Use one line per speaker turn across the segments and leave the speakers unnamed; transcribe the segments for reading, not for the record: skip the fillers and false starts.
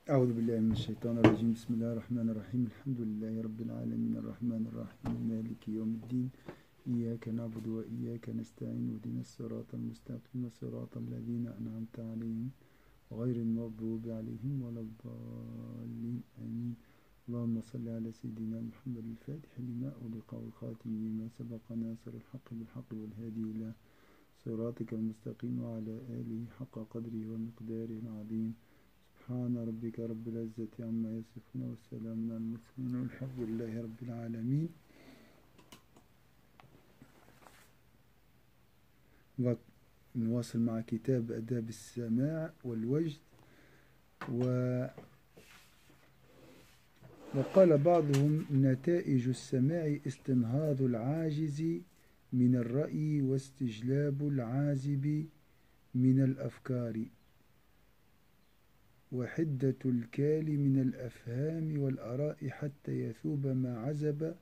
أعوذ بالله من الشيطان الرجيم. بسم الله الرحمن الرحيم. الحمد لله رب العالمين الرحمن الرحيم مالك يوم الدين. إياك نعبد وإياك نستعين اهدنا الصراط المستقيم صراط الذين أنعمت عليهم غير المغضوب عليهم ولا الضالين آمين. اللهم صل على سيدنا محمد الفاتح لما أغلق والخاتم لما سبق ناصر الحق بالحق والهادي إلى صراطك المستقيم وعلى آله حق قدره ومقداره العظيم. سبحان ربك رب العزة عما يصفون والسلام على المرسلين والحمد لله رب العالمين. ونواصل مع كتاب آداب السماع والوجد. وقال بعضهم: نتائج السماع استنهاض العاجز من الرأي واستجلاب العازب من الأفكار وحدة الكال من الأفهام والآراء حتى يثوب ما عزب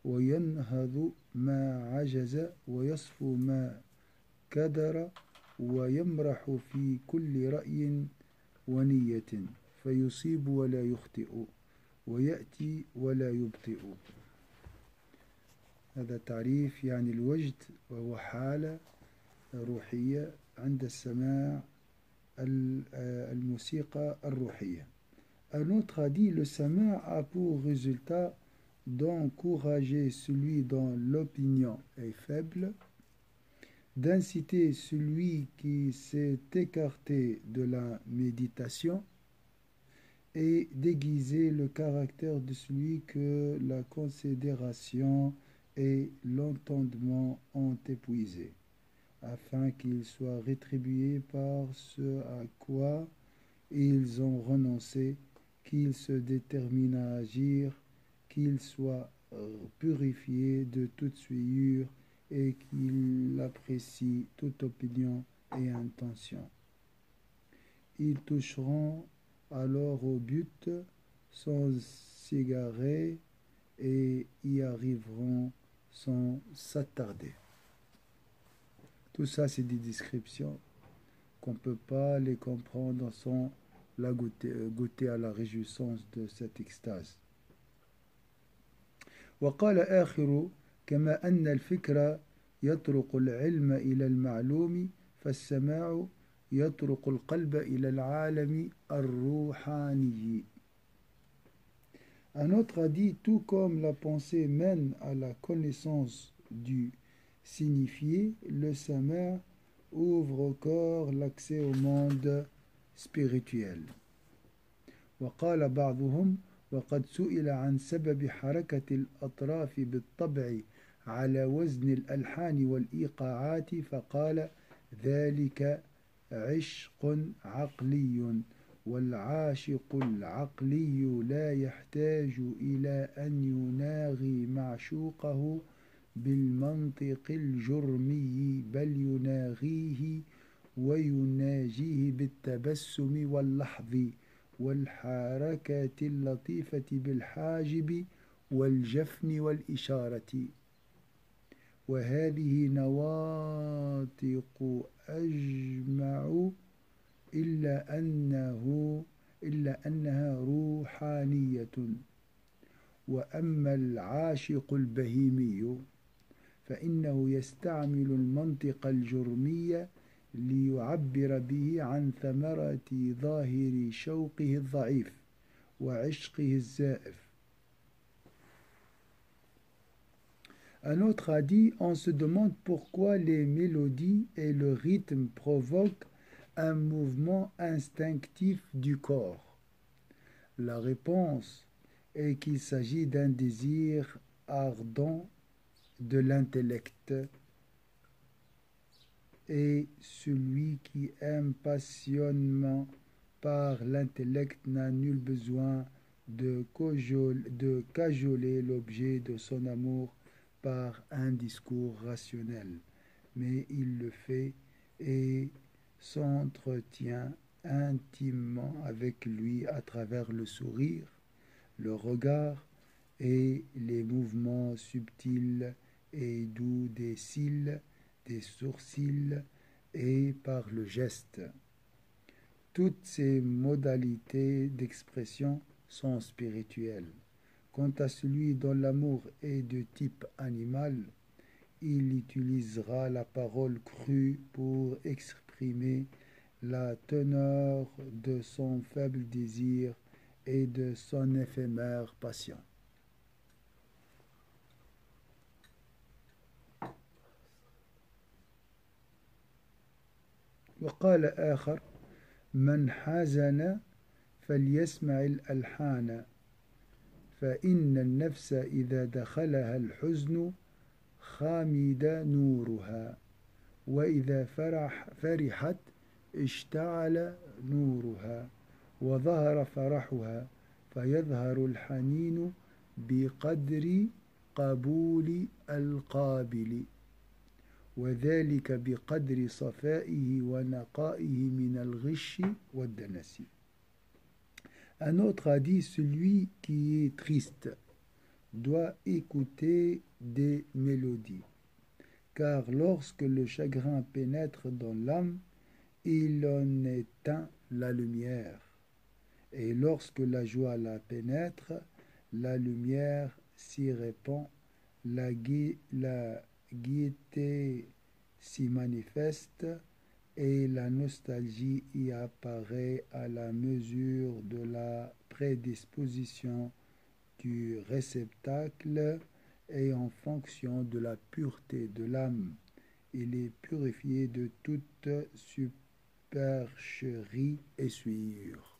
وينهض ما عجز ويصفو ما كدر ويمرح في كل رأي ونية فيصيب ولا يخطئ ويأتي ولا يبطئ. هذا تعريف يعني الوجد، وهو حالة روحية عند السماع الموسيقى الروحية. Un autre a dit: le sama a pour résultat d'encourager celui dont l'opinion est faible, d'inciter celui qui s'est écarté de la méditation et d'aiguiser le caractère de celui que la considération et l'entendement ont épuisé, afin qu'ils soient rétribués par ce à quoi ils ont renoncé, qu'ils se déterminent à agir, qu'ils soient purifiés de toute souillure et qu'ils apprécient toute opinion et intention. Ils toucheront alors au but sans s'égarer et y arriveront sans s'attarder. Tout ça, c'est des descriptions qu'on ne peut pas les comprendre sans la goûter à la réjouissance de cette extase. وقال آخر: كما أن الفكر يطرق العلم إلى المعلوم فالسماع يطرق القلب إلى العالم الروحاني. Un autre a dit: tout comme la pensée mène à la connaissance du signifié, le sama' ouvre au corps l'accès au monde spirituel. وقال بعضهم: وقد سئل عن سبب حركة الأطراف بالطبع على وزن الألحان والإيقاعات فقال: ذلك عشق عقلي، والعاشق العقلي لا يحتاج إلى أن يناغي معشوقه بالمنطق الجرمي، بل يناغيه ويناجيه بالتبسم واللحظ والحركة اللطيفة بالحاجب والجفن والإشارة. وهذه نواطق أجمع إلا أنها روحانية. وأما العاشق البهيمي فإنه يستعمل المنطق الجرمي ليعبر به عن ثمرة ظاهر شوقه الضعيف وعشقه الزائف. Un autre a dit: on se demande pourquoi les mélodies et le rythme provoquent un mouvement instinctif du corps. La réponse est qu'il s'agit d'un désir ardent de l'intellect, et celui qui aime passionnément par l'intellect n'a nul besoin de cajoler l'objet de son amour par un discours rationnel, mais il le fait et s'entretient intimement avec lui à travers le sourire, le regard et les mouvements subtils et doux des cils, des sourcils et par le geste. Toutes ces modalités d'expression sont spirituelles. Quant à celui dont l'amour est de type animal, il utilisera la parole crue pour exprimer la teneur de son faible désir et de son éphémère passion. وقال آخر: من حزن فليسمع الألحان فإن النفس إذا دخلها الحزن خامد نورها وإذا فرحت اشتعل نورها وظهر فرحها فيظهر الحنين بقدر قبول القابل وذلك بقدر صفائه ونقائه من الغش والدنس. Un autre a dit: celui qui est triste doit écouter des mélodies, car lorsque le chagrin pénètre dans l'âme, il en éteint la lumière, et lorsque la joie la pénètre, la lumière s'y répand, la gaieté s'y manifeste, et la nostalgie y apparaît à la mesure de la prédisposition du réceptacle et en fonction de la pureté de l'âme. Il est purifié de toute supercherie et souillure.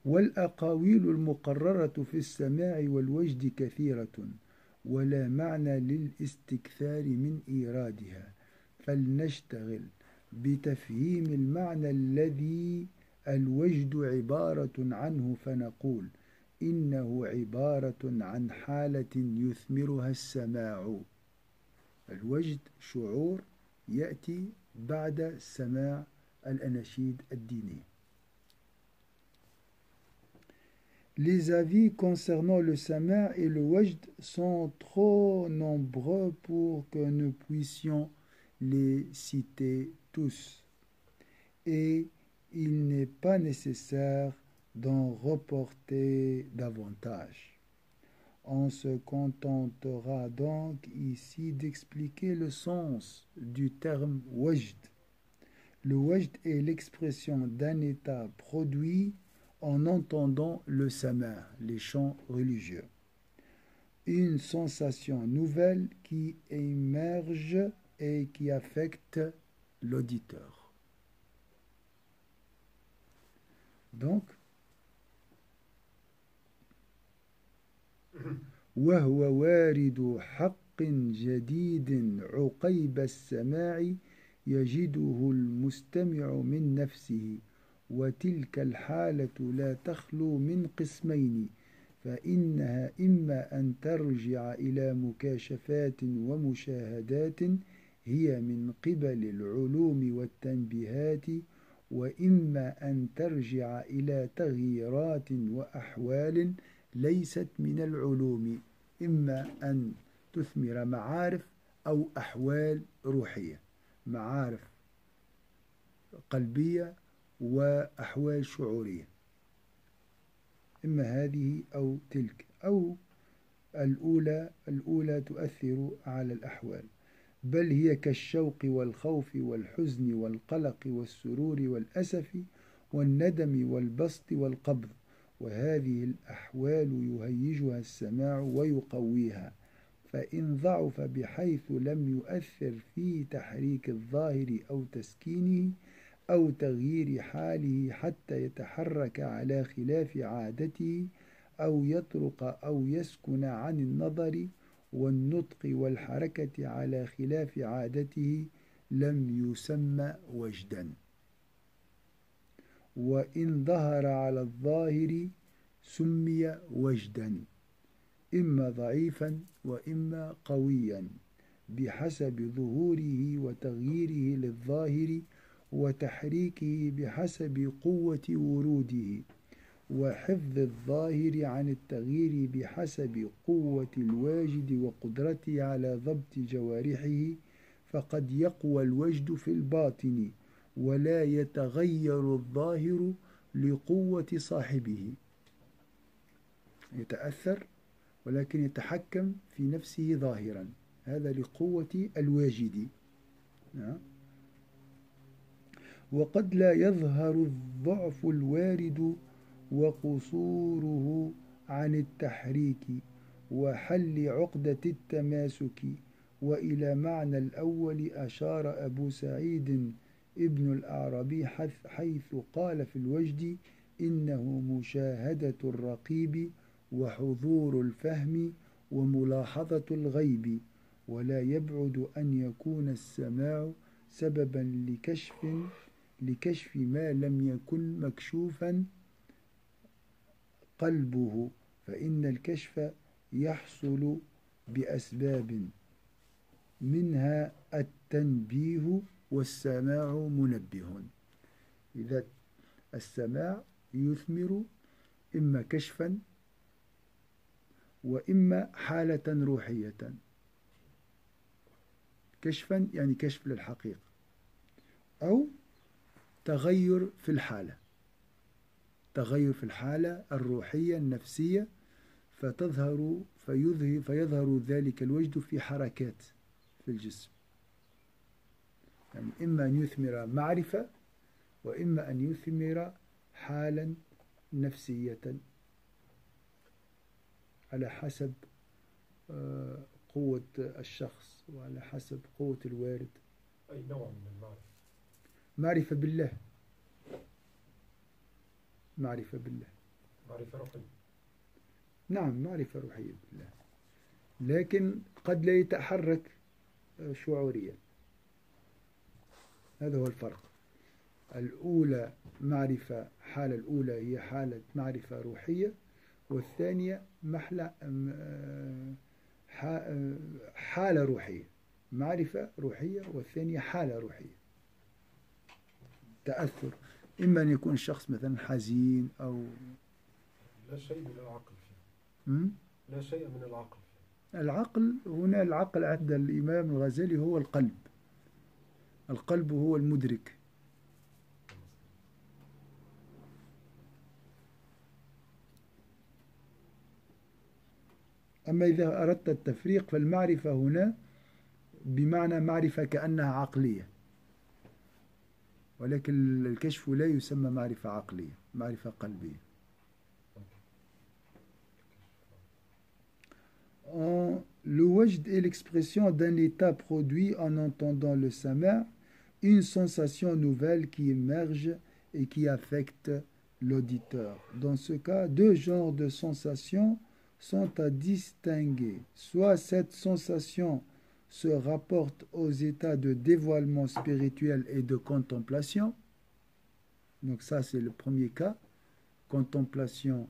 والأقاويل المقررة في السماع والوجد كثيرة ولا معنى للاستكثار من إيرادها فلنشتغل بتفهيم المعنى الذي الوجد عبارة عنه فنقول إنه عبارة عن حالة يثمرها السماع. الوجد شعور يأتي بعد سماع الأناشيد الدينية. Les avis concernant le sama' et le wajd sont trop nombreux pour que nous puissions les citer tous, et il n'est pas nécessaire d'en reporter davantage. On se contentera donc ici d'expliquer le sens du terme wajd. Le wajd est l'expression d'un état produit en entendant le sama', les chants religieux. Une sensation nouvelle qui émerge et qui affecte l'auditeur. Donc, وهو وارد حق جديد عقيب السماع يجده المستمع من نفسه وتلك الحالة لا تخلو من قسمين فإنها إما أن ترجع إلى مكاشفات ومشاهدات هي من قبل العلوم والتنبيهات وإما أن ترجع إلى تغييرات وأحوال ليست من العلوم إما أن تثمر معارف أو أحوال روحية معارف قلبية وأحوال شعورية إما هذه أو تلك أو الأولى تؤثر على الأحوال بل هي كالشوق والخوف والحزن والقلق والسرور والأسف والندم والبسط والقبض وهذه الأحوال يهيجها السماع ويقويها فإن ضعف بحيث لم يؤثر في تحريك الظاهر أو تسكينه أو تغيير حاله حتى يتحرك على خلاف عادته أو يطرق أو يسكن عن النظر والنطق والحركة على خلاف عادته لم يسمى وجدا وإن ظهر على الظاهر سمي وجدا إما ضعيفا وإما قويا بحسب ظهوره وتغييره للظاهر وتحريكه بحسب قوة وروده وحفظ الظاهر عن التغيير بحسب قوة الواجد وقدرته على ضبط جوارحه فقد يقوى الوجد في الباطن ولا يتغير الظاهر لقوة صاحبه. يتأثر ولكن يتحكم في نفسه ظاهرا، هذا لقوة الواجد. وقد لا يظهر الضعف الوارد وقصوره عن التحريك وحل عقدة التماسك. وإلى معنى الأول أشار أبو سعيد ابن الأعرابي حيث قال في الوجد إنه مشاهدة الرقيب وحضور الفهم وملاحظة الغيب، ولا يبعد أن يكون السماع سببا لكشف ما لم يكن مكشوفا قلبه، فإن الكشف يحصل بأسباب منها التنبيه والسماع منبه. إذا السماع يثمر إما كشفا وإما حالة روحية. كشفا يعني كشف للحقيقة، أو تغير في الحالة، تغير في الحالة الروحية النفسية، فيظهر ذلك الوجد في حركات في الجسم. يعني إما أن يثمر معرفة وإما أن يثمر حالا نفسية على حسب قوة الشخص وعلى حسب قوة الوارد.
أي نوع من المعرفة؟
معرفة بالله، معرفة بالله،
معرفة روحية.
نعم معرفة روحية بالله، لكن قد لا يتحرك شعوريا. هذا هو الفرق. الأولى معرفة، حالة الأولى هي حالة معرفة روحية، والثانية حالة روحية، معرفة روحية، والثانية حالة روحية، تأثر. إما أن يكون الشخص مثلا حزين أو
لا شيء من العقل فيه. لا شيء من العقل فيه.
العقل هنا، العقل عند الإمام الغزالي هو القلب. القلب هو المدرك. أما إذا أردت التفريق فالمعرفة هنا بمعنى معرفة كأنها عقلية، ولكن الكشف لا يسمى معرفة عقلية، معرفة قلبية. Le wajд est l'expression d'un état produit en entendant le sama', une sensation nouvelle qui émerge et qui affecte l'auditeur. Dans ce cas, deux genres de sensations sont à distinguer. Soit cette sensation se rapporte aux états de dévoilement spirituel et de contemplation. Donc ça, c'est le premier cas, contemplation,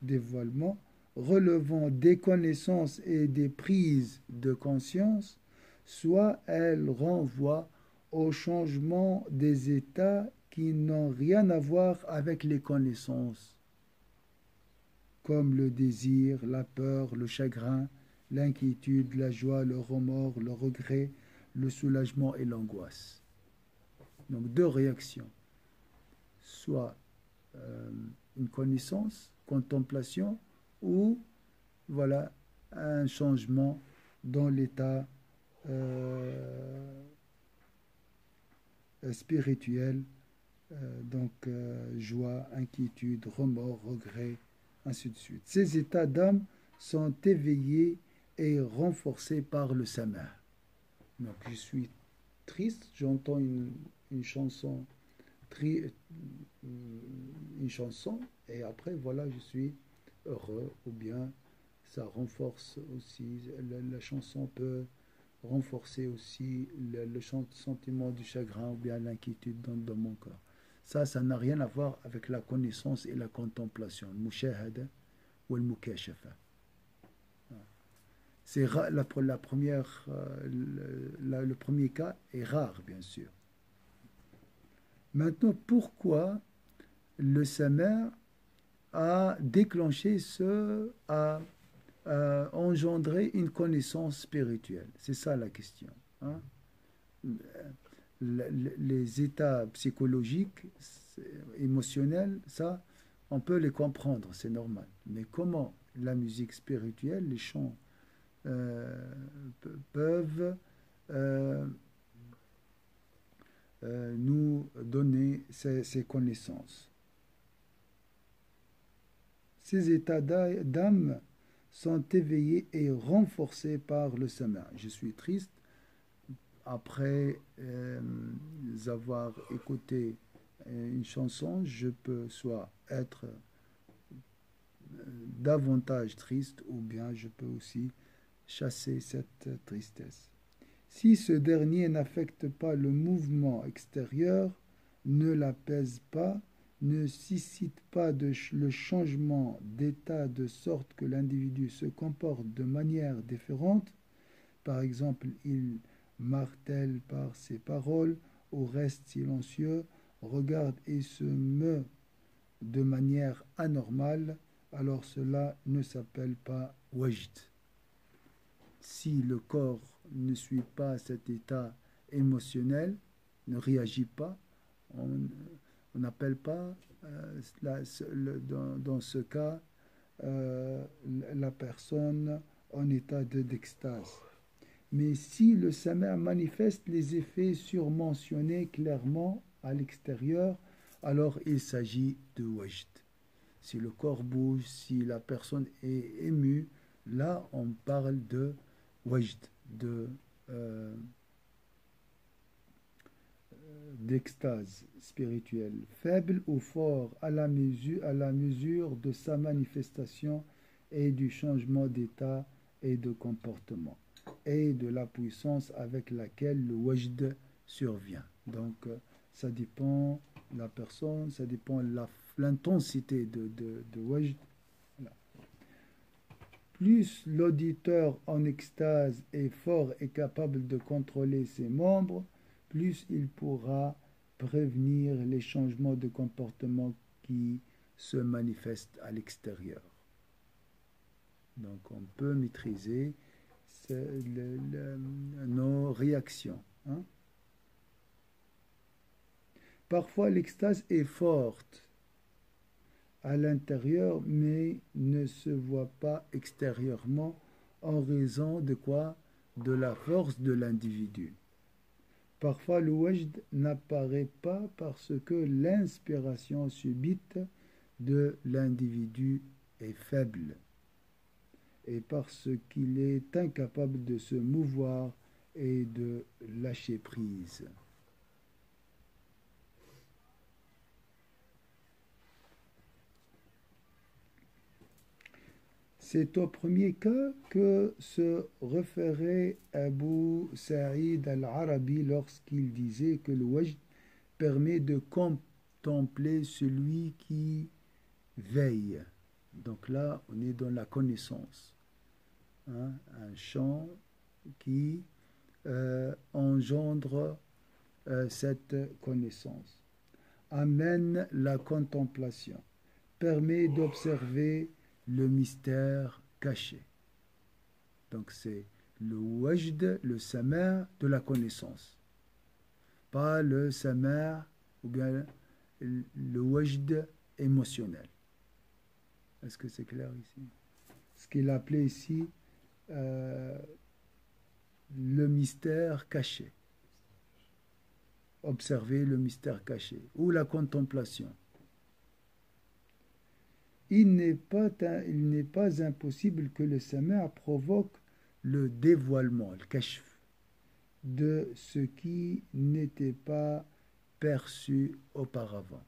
dévoilement, relevant des connaissances et des prises de conscience, soit elle renvoie au changement des états qui n'ont rien à voir avec les connaissances, comme le désir, la peur, le chagrin, l'inquiétude, la joie, le remords, le regret, le soulagement et l'angoisse. Donc deux réactions, soit une connaissance, contemplation, ou voilà un changement dans l'état spirituel, donc joie, inquiétude, remords, regret, ainsi de suite. Ces états d'âme sont éveillés et renforcés par le sama'. Donc je suis triste, j'entends une chanson, et après voilà je suis heureux, ou bien ça renforce aussi, la chanson peut renforcer aussi le sentiment du chagrin ou bien l'inquiétude dans mon cœur. Ça n'a rien à voir avec la connaissance et la contemplation, le mushahada ou le mukashafa. C'est le premier cas est rare, bien sûr. Maintenant, pourquoi le sama' a déclenché a engendré une connaissance spirituelle? C'est ça la question. les états psychologiques, émotionnels, ça, on peut les comprendre, c'est normal. Mais comment la musique spirituelle, les chants peuvent nous donner ces connaissances. Ces états d'âme sont éveillés et renforcés par le sama'. Je suis triste après avoir écouté une chanson, je peux soit être davantage triste ou bien je peux aussi chasser cette tristesse. Si ce dernier n'affecte pas le mouvement extérieur, ne l'apaise pas, ne suscite pas le changement d'état de sorte que l'individu se comporte de manière différente, par exemple, il martèle par ses paroles ou reste silencieux, regarde et se meut de manière anormale, alors cela ne s'appelle pas wajd. Si le corps ne suit pas cet état émotionnel, ne réagit pas, on n'appelle pas dans ce cas la personne en état d'extase. Mais si le sama' manifeste les effets surmentionnés clairement à l'extérieur, alors il s'agit de wajd. Si le corps bouge, si la personne est émue, là on parle de wajd, d'extase spirituelle, faible ou fort à la mesure de sa manifestation et du changement d'état et de comportement et de la puissance avec laquelle le wajd survient. Donc ça dépend de la personne, ça dépend de l'intensité de wajd. Voilà. Plus l'auditeur en extase est fort et capable de contrôler ses membres, plus il pourra prévenir les changements de comportement qui se manifestent à l'extérieur. Donc on peut maîtriser nos réactions. Hein? Parfois l'extase est forte à l'intérieur, mais ne se voit pas extérieurement en raison de quoi? De la force de l'individu. Parfois le wajd n'apparaît pas parce que l'inspiration subite de l'individu est faible et parce qu'il est incapable de se mouvoir et de lâcher prise. C'est au premier cas que se référait Abu Sa'id al-Arabi lorsqu'il disait que le wajd permet de contempler celui qui veille. Donc là, on est dans la connaissance. Hein, un chant qui engendre cette connaissance. Amène la contemplation. Permet d'observer le mystère caché. Donc c'est le wajd, le sama' de la connaissance. Pas le sama' ou bien le wajd émotionnel. Est-ce que c'est clair ici? Ce qu'il appelait ici le mystère caché. Observer le mystère caché ou la contemplation. Il n'est pas impossible que le sama' provoque le dévoilement, le kashf, de ce qui n'était pas perçu auparavant.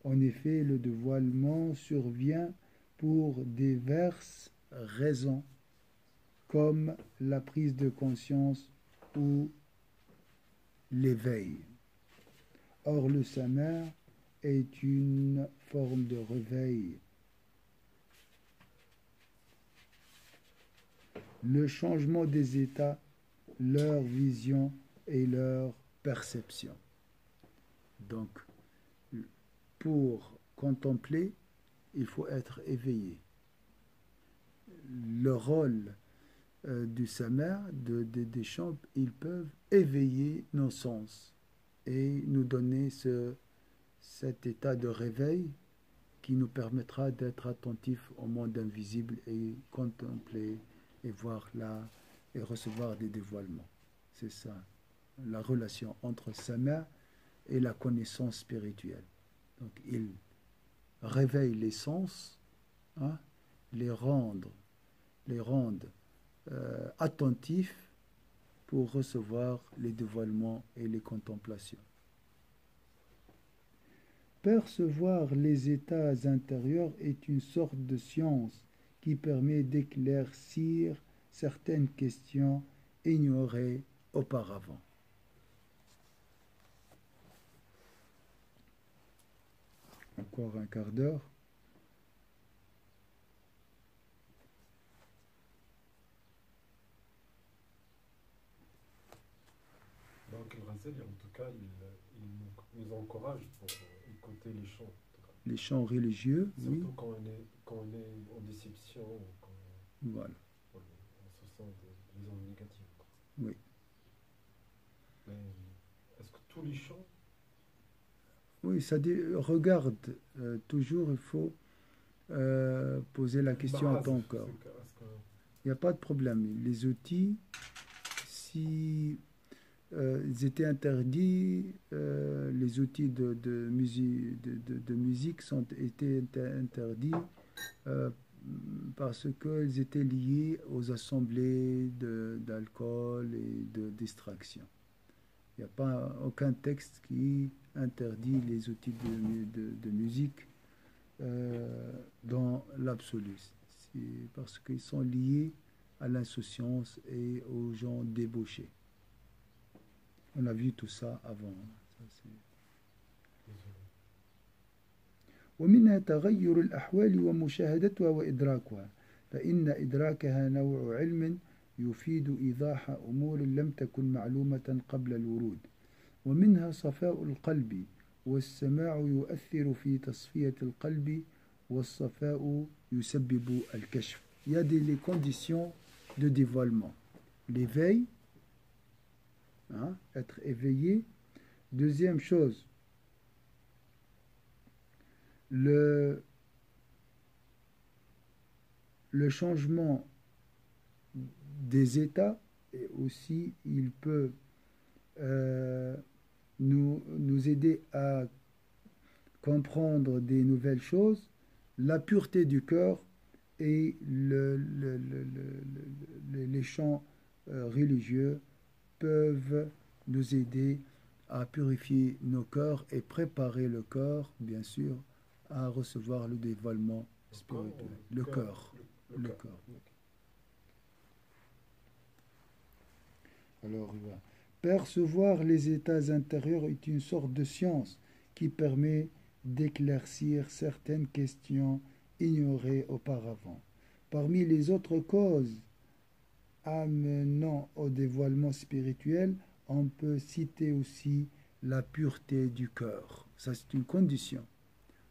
En effet, le dévoilement survient pour diverses raisons, comme la prise de conscience ou l'éveil. Or, le sama' est une forme de réveil. Le changement des états, leur vision et leur perception. Donc, pour contempler, il faut être éveillé. Le rôle du sama, des chants, ils peuvent éveiller nos sens et nous donner cet état de réveil qui nous permettra d'être attentifs au monde invisible et contempler et voir là et recevoir des dévoilements. C'est ça, la relation entre sama et la connaissance spirituelle. Donc il réveille les sens, hein, les rendent attentifs pour recevoir les dévoilements et les contemplations. Percevoir les états intérieurs est une sorte de science qui permet d'éclaircir certaines questions ignorées auparavant. Encore un quart d'heure.
Donc le Razel, en tout cas, il nous encourage pour écouter les chants.
Les chants religieux,
surtout
oui.
Quand on est en déception, quand
voilà.
On se sent des ondes négatives.
Oui.
Mais est-ce que tous les chants?
Oui, ça regarde, toujours il faut poser la question à ton corps. Il n'y a pas de problème. Les outils, si ils étaient interdits, les outils de musique étaient interdits parce qu'ils étaient liés aux assemblées d'alcool et de distraction. Il n'y a pas aucun texte qui interdit les outils de musique dans l'absolu. C'est parce qu'ils sont liés à l'insouciance et aux gens débauchés. On a vu tout ça avant. ومنها تغير الأحوال ومشاهدتها وإدراكها فإن إدراكها نوع علم يفيد إيضاح أمور لم تكن معلومة قبل الورود ومنها صفاء القلب والسماع يؤثر في تصفية القلب والصفاء يسبب الكشف. Il y a les conditions de dévoilement. L'éveil, hein, être éveillé. Deuxième chose, le changement des états, et aussi il peut nous aider à comprendre des nouvelles choses, la pureté du cœur et les chants religieux peuvent nous aider à purifier nos cœurs et préparer le corps, bien sûr, à recevoir le dévoilement spirituel. Le cœur. Alors, percevoir les états intérieurs est une sorte de science qui permet d'éclaircir certaines questions ignorées auparavant. Parmi les autres causes amenant au dévoilement spirituel, on peut citer aussi la pureté du cœur. Ça, c'est une condition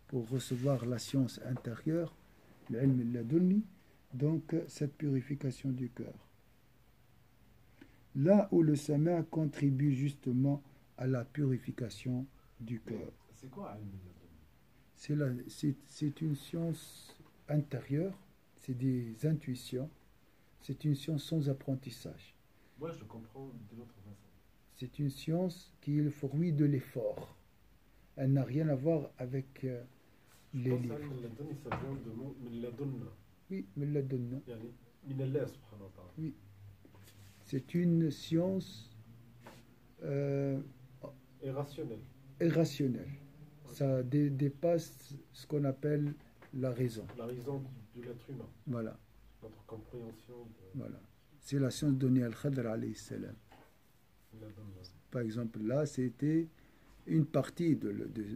pour recevoir la science intérieure, l'ilm al-ladunni, donc cette purification du cœur. Là où le sama contribue justement à la purification du cœur.
C'est quoi ilm
al-ladunni? C'est une science intérieure, c'est des intuitions, c'est une science sans apprentissage.
Moi, je comprends de l'autre façon.
C'est une science qui est le fruit de l'effort. Elle n'a rien à voir avec les livres.
Ça vient de mot min ladunna.
Oui, min ladunna.
Min Allah subhanahu wa ta'ala.
Oui. C'est une science irrationnelle. Ça dépasse ce qu'on appelle la raison.
La raison de l'être humain.
Voilà.
Notre compréhension.
Voilà. C'est la science donnée à Al-Khadr alayhi salam. Par exemple, là, c'était une partie de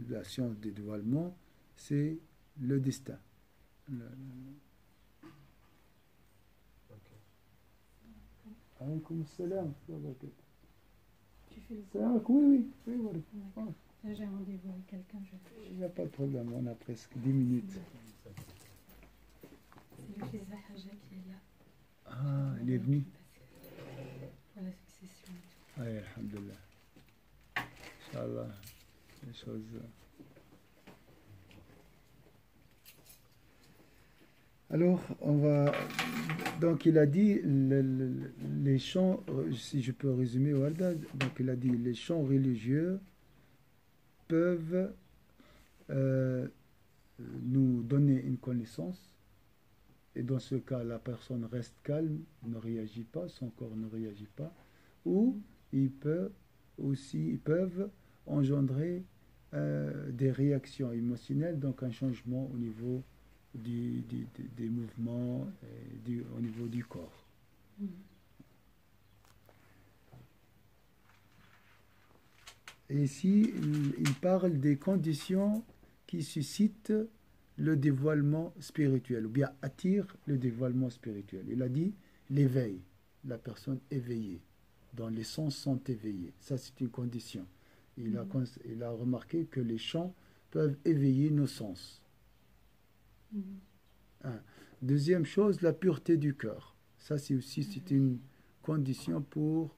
la science des dévoilements, c'est le destin. Alaykoum salam.
Tu fais le
salam. Oui, voilà.
Là, j'ai un rendez-vous avec quelqu'un.
Il n'y a pas de problème, on a presque 10 minutes.
C'est le fils d'Haja qui est là.
Ah, il est venu.
Pour la succession.
Oui, alhamdulillah. Inch'Allah, les choses. Alors, on va. Donc, il a dit les chants, si je peux résumer, Walda, donc il a dit les chants religieux peuvent nous donner une connaissance, et dans ce cas, la personne reste calme, ne réagit pas, son corps ne réagit pas, ou ils peuvent engendrer des réactions émotionnelles, donc un changement au niveau des mouvements, au niveau du corps. Et ici, il parle des conditions qui suscitent le dévoilement spirituel, ou bien attirent le dévoilement spirituel. Il a dit l'éveil, la personne éveillée, dont les sens sont éveillés. Ça, c'est une condition. Il a remarqué que les chants peuvent éveiller nos sens. Deuxième chose, la pureté du cœur. Ça, c'est une condition pour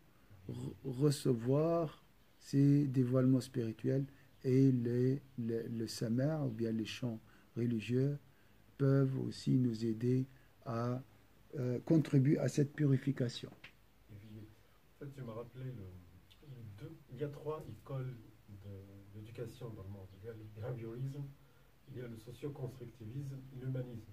recevoir ces dévoilements spirituels, et le sama, ou bien les chants religieux, peuvent aussi nous aider à contribuer à cette purification.
En fait, je me rappelais, il y a 3 écoles d'éducation dans le monde. Il y a le behaviorisme, il y a le socio-constructivisme et l'humanisme.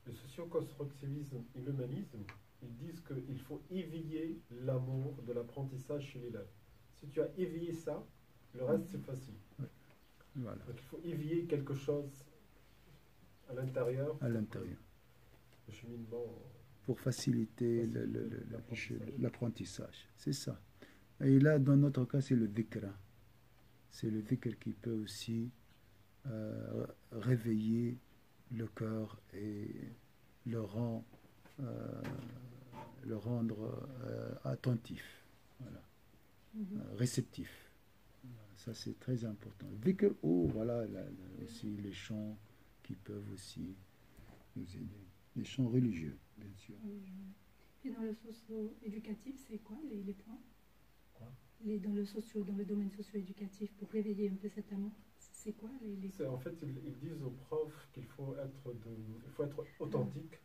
Le socio-constructivisme et l'humanisme, ils disent qu'il faut éveiller l'amour de l'apprentissage chez l'élève. Si tu as éveillé ça, le reste c'est facile.
Oui. Voilà.
Donc il faut éveiller quelque chose à l'intérieur. Le cheminement.
Pour faciliter l'apprentissage. C'est ça. Et là, dans notre cas, c'est le dhikr. C'est le dhikr qui peut aussi réveiller le cœur et le rendre attentif, voilà. Réceptif. Ça, c'est très important. Dhikr ou voilà, aussi les chants qui peuvent aussi nous aider. Les chants religieux, bien sûr.
Et dans le socio-éducatif, c'est quoi les points? Dans le domaine socio-éducatif, pour réveiller un peu cet amour, c'est quoi les...
En fait, ils disent aux profs qu'il faut être authentique.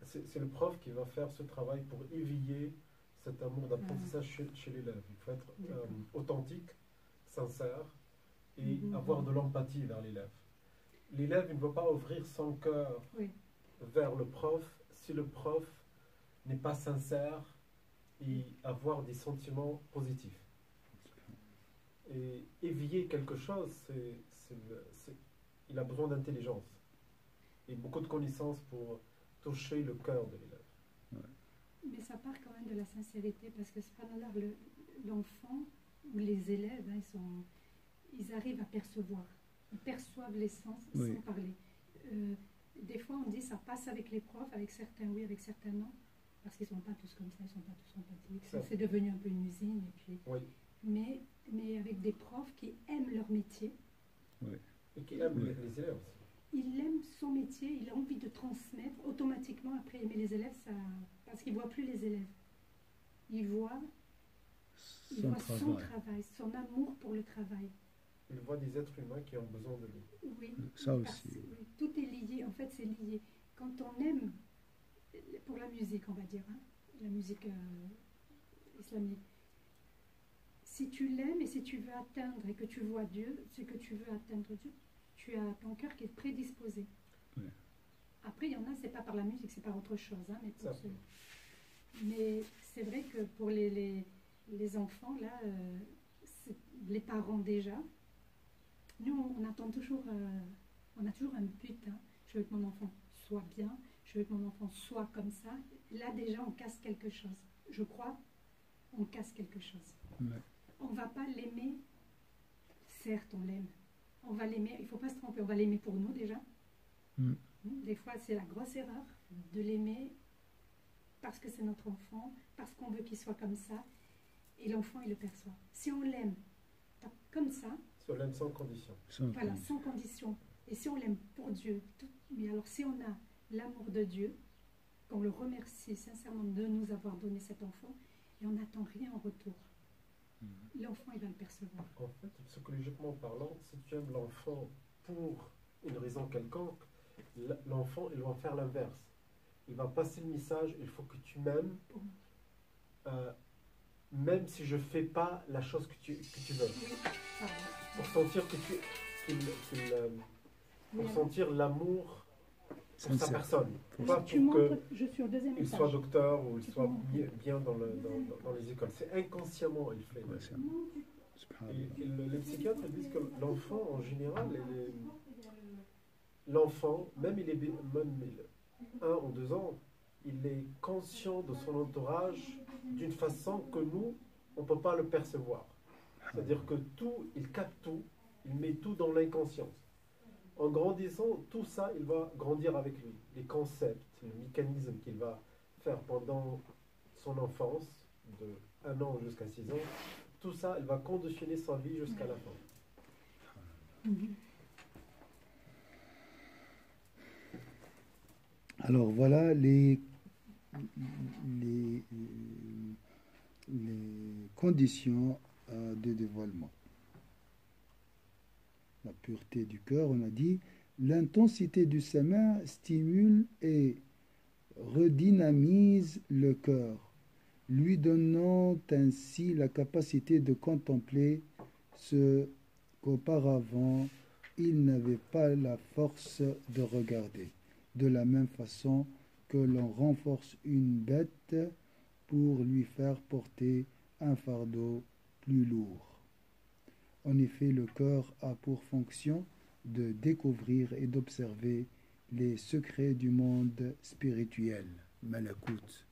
C'est le prof qui va faire ce travail pour éveiller cet amour d'apprentissage chez l'élève. Il faut être authentique, sincère, et avoir de l'empathie vers l'élève. L'élève ne peut pas ouvrir son cœur vers le prof si le prof n'est pas sincère et avoir des sentiments positifs. Et éveiller quelque chose, il a besoin d'intelligence et beaucoup de connaissances pour toucher le cœur de l'élève.
Mais ça part quand même de la sincérité, parce que l'enfant ou les élèves, ils arrivent à percevoir. Ils perçoivent les sens sans parler. Des fois, on dit ça passe avec les profs, avec certains oui, avec certains non, parce qu'ils ne sont pas tous comme ça, ils ne sont pas tous empathiques. C'est devenu un peu une usine. Et puis, mais avec des profs qui aiment leur métier.
Et qui aiment les élèves aussi.
Il aime son métier, il a envie de transmettre automatiquement. Après, aimer les élèves, parce qu'il ne voit plus les élèves. Il voit son travail, son amour pour le travail.
Il voit des êtres humains qui ont besoin de lui.
Oui, ça aussi.
Tout est lié, en fait, c'est lié. Quand on aime, pour la musique, on va dire, la musique islamique, si tu l'aimes et si tu veux atteindre et que tu vois Dieu, c'est que tu veux atteindre Dieu, tu as ton cœur qui est prédisposé. Après, il y en a, c'est pas par la musique, c'est par autre chose. Mais c'est vrai que pour les enfants, là, les parents déjà, nous, on attend toujours, on a toujours un but. Je veux que mon enfant soit bien, je veux que mon enfant soit comme ça. Là, déjà, on casse quelque chose. Je crois, on casse quelque chose. On ne va pas l'aimer. Certes, on l'aime. On va l'aimer, il ne faut pas se tromper, on va l'aimer pour nous déjà. Des fois, c'est la grosse erreur de l'aimer parce que c'est notre enfant, parce qu'on veut qu'il soit comme ça. Et l'enfant, il le perçoit. Si on l'aime comme ça...
Si on l'aime sans condition.
Sans condition. Et si on l'aime pour Dieu, mais alors si on a l'amour de Dieu, qu'on le remercie sincèrement de nous avoir donné cet enfant et on n'attend rien en retour. L'enfant, il va le percevoir.
En fait, psychologiquement parlant, si tu aimes l'enfant pour une raison quelconque, l'enfant, il va faire l'inverse. Il va passer le message, il faut que tu m'aimes, même si je ne fais pas la chose que tu veux.
Oui, ça va.
Pour sentir pour sentir l'amour pour sa
Sincère.
personne.
Pour
Pas
Tu
pour
montres, je suis au deuxième
qu'il
étage.
soit docteur ou il
Tu
soit
peux
bien dans les écoles. C'est inconsciemment, il fait.
Ouais, c'est- Subhanallah.
Et les psychiatres disent que l'enfant, en général, l'enfant, même il est même 1 ou 2 ans, il est conscient de son entourage d'une façon que nous, on ne peut pas le percevoir. C'est-à-dire que tout, il capte tout, il met tout dans l'inconscience. En grandissant, tout ça, il va grandir avec lui. Les concepts, le mécanisme qu'il va faire pendant son enfance, de 1 an jusqu'à 6 ans, tout ça, il va conditionner sa vie jusqu'à la fin.
Alors voilà les conditions de dévoilement. La pureté du cœur, on a dit, l'intensité du sama stimule et redynamise le cœur, lui donnant ainsi la capacité de contempler ce qu'auparavant il n'avait pas la force de regarder. De la même façon que l'on renforce une bête pour lui faire porter un fardeau plus lourd. En effet, le cœur a pour fonction de découvrir et d'observer les secrets du monde spirituel, malakut,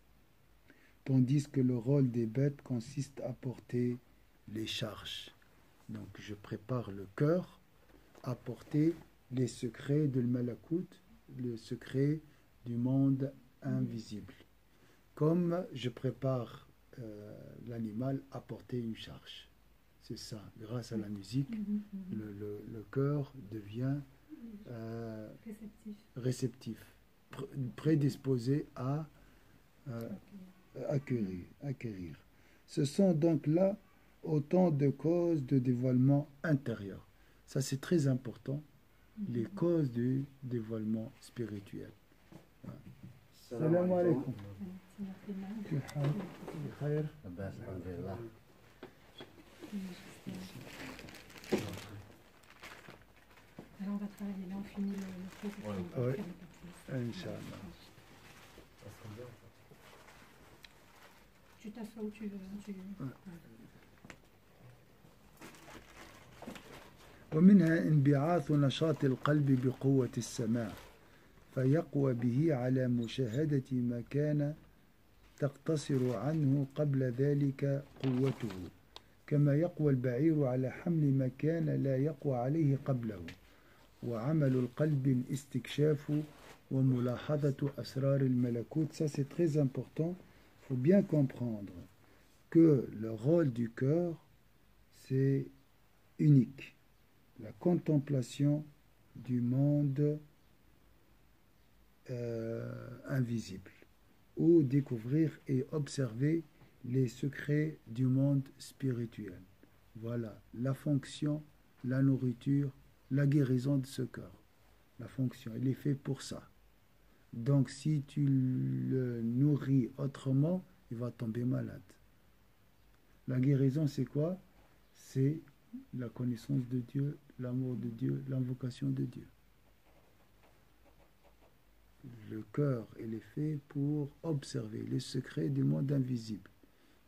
tandis que le rôle des bêtes consiste à porter les charges. Donc je prépare le cœur à porter les secrets de malakut, le secret du monde invisible. Comme je prépare l'animal à porter une charge. C'est ça, grâce à la musique, le cœur devient réceptif, prédisposé à acquérir. Ce sont donc là autant de causes de dévoilement intérieur. Ça, c'est très important, les causes du dévoilement spirituel. Salam alaikum. Khair.
Alors on va travailler là, on finit le cours.
Ouais. Inch'Allah.
Ça serait bien, ça.
Tu t'assois où tu veux.
ومنها انبعاث نشاط القلب بقوة السماع فيقوى به على مشاهدة ما كان تقتصر عنه قبل ذلك قوته كما يقوى البعير على حمل ما كان لا يقوى عليه قبله وعمل القلب الاستكشاف وملاحظة أسرار الملكوت. Ça c'est très important, il faut bien comprendre que le rôle du cœur c'est unique, la contemplation du monde invisible, ou découvrir et observer les secrets du monde spirituel. Voilà la fonction, la nourriture, la guérison de ce cœur. La fonction, il est fait pour ça. Donc si tu le nourris autrement, il va tomber malade. La guérison, c'est quoi? C'est la connaissance de Dieu, l'amour de Dieu, l'invocation de Dieu. Le cœur, il est fait pour observer les secrets du monde invisible.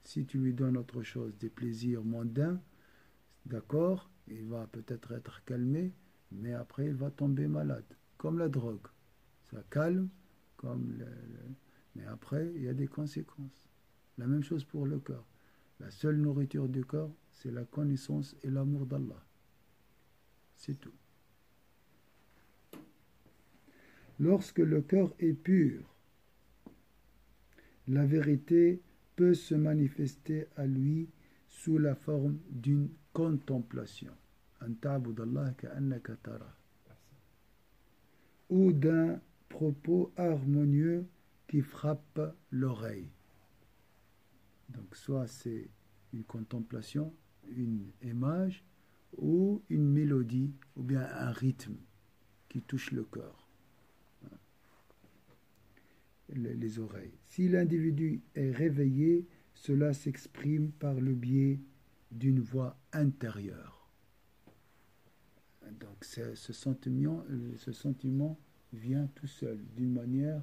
Si tu lui donnes autre chose, des plaisirs mondains, d'accord, il va peut-être être calmé, mais après il va tomber malade, comme la drogue. Ça calme, mais après il y a des conséquences. La même chose pour le cœur. La seule nourriture du corps, c'est la connaissance et l'amour d'Allah. C'est tout. Lorsque le cœur est pur, la vérité peut se manifester à lui sous la forme d'une contemplation, ou d'un propos harmonieux qui frappe l'oreille. Donc soit c'est une contemplation, une image, ou une mélodie, ou bien un rythme qui touche le cœur, les oreilles. Si l'individu est réveillé, cela s'exprime par le biais d'une voix intérieure. Donc ce sentiment vient tout seul, d'une manière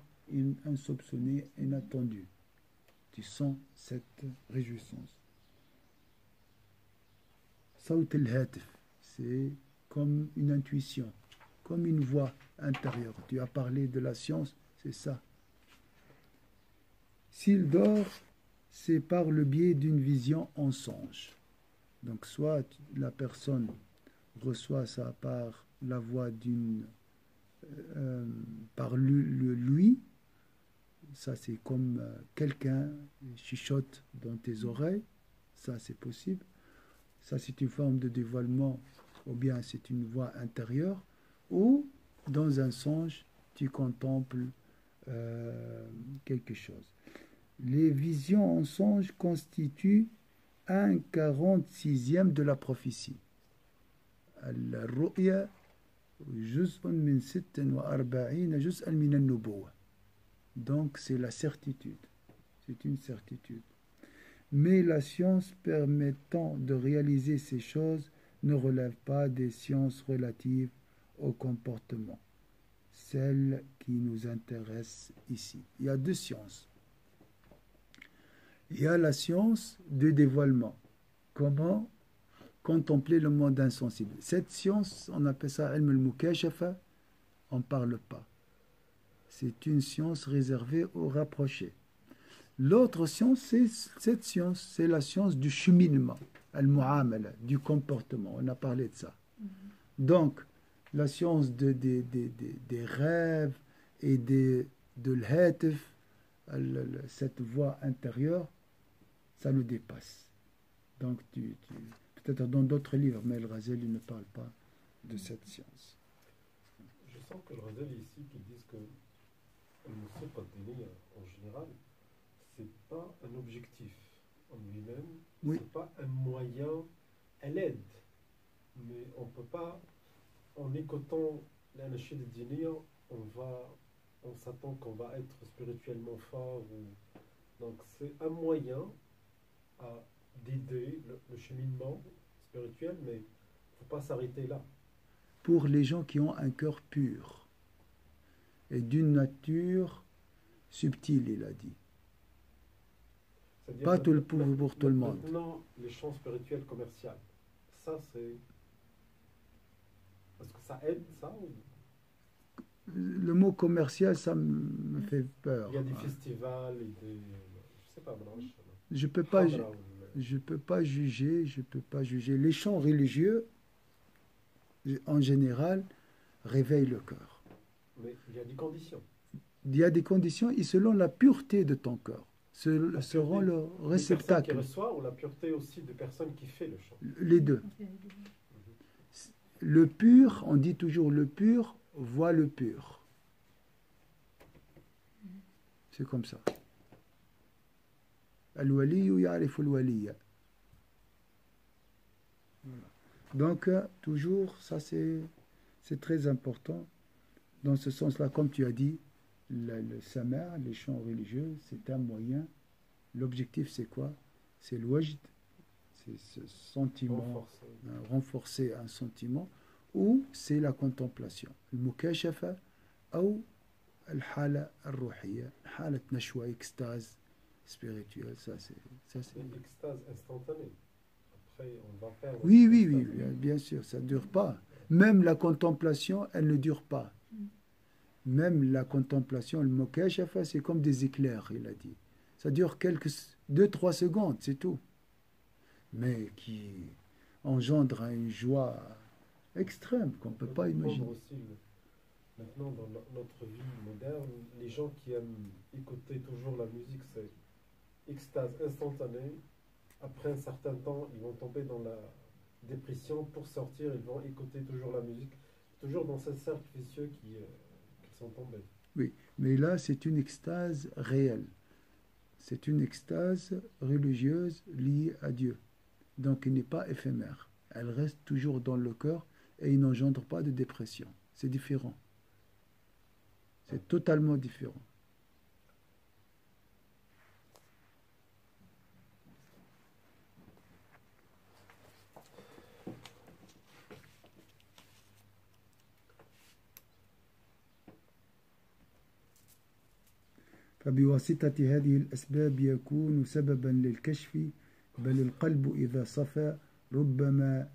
insoupçonnée, inattendue. Tu sens cette réjouissance. Saut al-hatif, c'est comme une intuition, comme une voix intérieure. Tu as parlé de la science, c'est ça. S'il dort, c'est par le biais d'une vision en songe. Donc soit la personne reçoit ça par la voix par lui, ça c'est comme quelqu'un chuchote dans tes oreilles, ça c'est possible. Ça c'est une forme de dévoilement, ou bien c'est une voix intérieure, ou dans un songe, tu contemples quelque chose. Les visions en songe constituent un 46e de la prophétie. الرؤيا جزء من 46 جزءا من النبوة. Donc c'est la certitude, c'est une certitude. Mais la science permettant de réaliser ces choses ne relève pas des sciences relatives au comportement, celles qui nous intéressent ici. Il y a deux sciences. Il y a la science du dévoilement. Comment contempler le monde insensible. Cette science, on appelle ça ilm al-mukashafa, on ne parle pas. C'est une science réservée aux rapprochés. L'autre science, c'est cette science, c'est la science du cheminement, al-mu'amala, du comportement. On a parlé de ça. Donc, la science des rêves et de l'hatif, cette voix intérieure, ça nous dépasse. Donc, peut-être dans d'autres livres, mais le Ghazali ne parle pas de cette science.
Je sens que le Ghazali ici, qui disent que le Moussouq ad-Dini, en général, c'est pas un objectif en lui-même,
Oui.
c'est pas un moyen, elle aide, mais on peut pas, en écoutant l'anachid ad-Dini, on s'attend qu'on va être spirituellement fort, donc c'est un moyen d'aider le cheminement spirituel, mais il ne faut pas s'arrêter là.
Pour les gens qui ont un cœur pur et d'une nature subtile, il a dit.
C'est-à-dire
Pas tout le pour tout le monde.
Maintenant, les champs spirituels commerciaux, ça c'est... Est-ce que ça aide, ça ou...
Le mot commercial, ça me fait peur.
Il y a des festivals et des... Je sais pas,
Je peux pas juger. Les chants religieux, en général, réveillent le cœur.
Mais il y a des conditions.
Il y a des conditions et selon la pureté de ton cœur, seront le réceptacle.
Qui reçoit ou la pureté aussi de personnes qui fait le chant.
Les deux. Le pur, on dit toujours le pur voit le pur. C'est comme ça. Al-waliyu ya'rifu al-waliya. Donc, toujours, ça c'est très important. Dans ce sens-là, comme tu as dit, le sama', les chants religieux, c'est un moyen. L'objectif, c'est quoi? C'est le wajd, c'est ce sentiment, renforcer un sentiment, ou c'est la contemplation. Le mukashafa, ou al-hala al-ruhiyya, hala nashwa, extase spirituelle, ça c'est
une extase instantanée. Après, on va perdre.
Oui, bien sûr, ça ne dure pas. Même la contemplation, elle ne dure pas. Même la contemplation, le mukashafa, c'est comme des éclairs, il a dit. Ça dure 2-3 secondes, c'est tout. Mais qui engendre une joie extrême qu'on ne peut pas imaginer.
Aussi, maintenant, dans notre vie moderne, les gens qui aiment écouter toujours la musique, c'est extase instantanée. Après un certain temps, ils vont tomber dans la dépression. Pour sortir, ils vont écouter toujours la musique. Toujours dans ce cercle vicieux qu'ils sont tombés.
Oui, mais là, c'est une extase réelle. C'est une extase religieuse liée à Dieu. Donc, elle n'est pas éphémère. Elle reste toujours dans le cœur et il n'engendre pas de dépression. C'est différent. C'est totalement différent. فبواسطة هذه الأسباب يكون سببا للكشف بل القلب إذا صفى ربما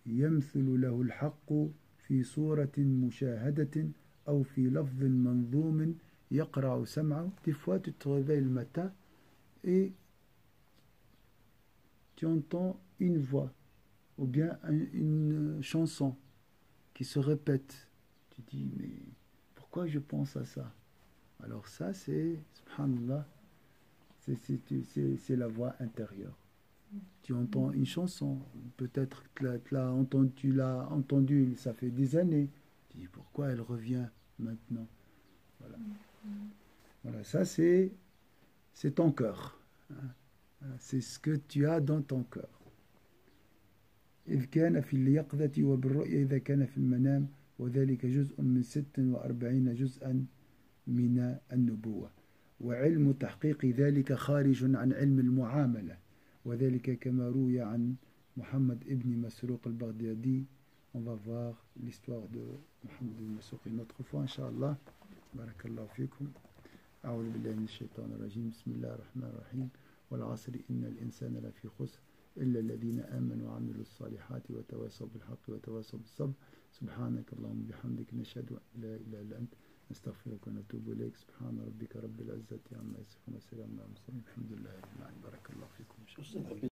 يمثل له الحق في صورة مشاهدة أو في لفظ منظوم يقرع سمعه. Des fois tu te réveilles le matin et tu entends une voix ou bien une chanson qui se répète. Tu dis mais pourquoi je pense à ça? Alors ça, c'est, subhanallah, c'est la voix intérieure. Tu entends une chanson, peut-être que tu l'as entendue, ça fait des années. Tu dis, pourquoi elle revient maintenant? Voilà. Voilà, ça c'est ton cœur. C'est ce que tu as dans ton cœur. إذ كان في اليقظة وبالرؤيا إذا كان في المنام وذلك جزء من 46 جزءا من النبوة وعلم تحقيق ذلك خارج عن علم المعاملة وذلك كما روي عن محمد ابن مسروق البغدادي. On va voir l'histoire de Mohammed ibn Masrouq une autre fois Inch'Allah. Barakallahu fikum. أعوذ بالله من الشيطان الرجيم. بسم الله الرحمن الرحيم. والعصر إن الإنسان لفي خسر إلا الذين آمنوا وعملوا الصالحات وتواصوا بالحق وتواصوا بالصبر. سبحانك اللهم وبحمدك نشهد أن لا إله إلا أنت نستغفرك ونتوب إليك. سبحان ربك رب العزة عما يصفون وسلام على المرسلين الحمد لله رب العالمين. بارك الله فيكم.